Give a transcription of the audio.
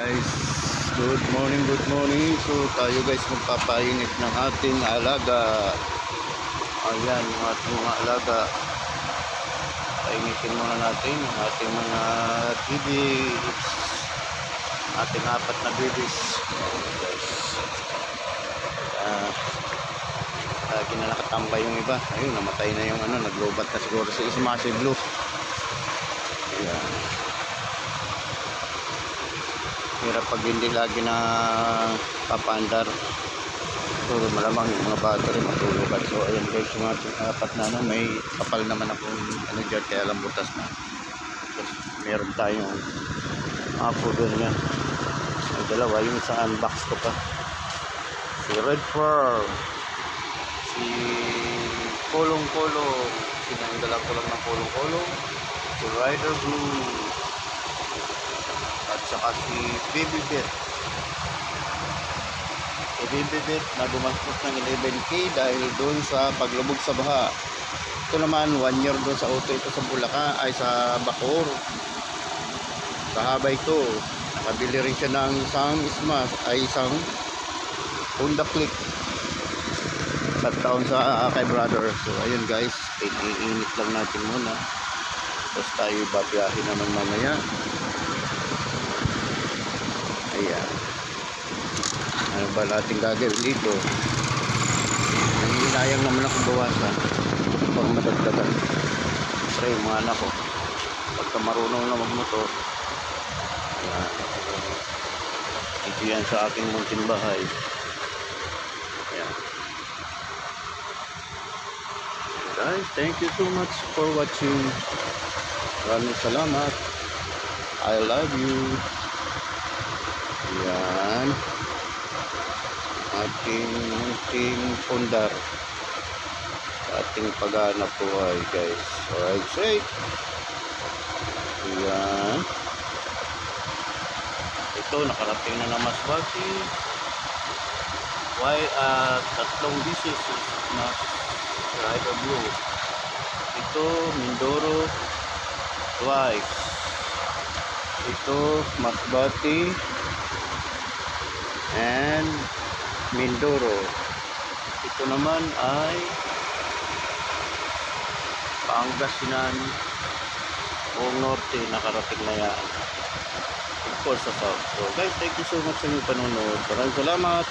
Guys, good morning, good morning. So tayo guys magpapainit ng ating alaga. Ayan, yung ating mga alaga. Painitin muna natin yung ating mga babies. Ating apat na babies. Ayan, guys. Lagi na nakatambay yung iba. Ayun, namatay na yung naglobat na siguro si Ismasil Blue. Ayan. Hirap pag hindi lagi na papandar. So malamang yung mga battery matulugan. So ayan guys, yung ating apat na may kapal naman akong dyan, kaya lang butas na. Tapos meron tayong apo doon niya. May dalawa, yung sa unbox ko pa. Si Red Fur, si Kolong-Kolong, sinanggalan ko lang ng Kolong-Kolong, si Rider Blue, at saka si Baby Bet. Si Baby Bet na gumastos ng 11K dahil doon sa paglubog sa baha. Ito naman 1 year doon sa auto ito sa Bulacan, ay sa Bacoor. Sa haba ito, nakabili rin siya ng isang Honda Click. Taon sa kay brother. So ayun guys, iinit lang natin muna. Tapos tayo babiyahin naman mamaya. Ayan. Ano ba natin gagawin dito? Nanginayang naman ako bawasan pang madagdagan. Siyempre yung mga anak ko, pagka marunong na magmotor, ayan, ito yan sa aking munting bahay. Ayan. Guys, thank you so much for watching. Maraming salamat. I love you. Yan ating munting pundar, ating paghanap buhay guys. Alright, safe. Yan, ito nakarating na ng Masbate. Tatlong bisis na Rider Blue. Ito Mindoro twice. Ito Masbate and Mindoro. Ito naman ay Pangasinan o Norte, nakarating na yan. Of course sa South. So guys, thank you so much sa inyong panonood. Maraming salamat.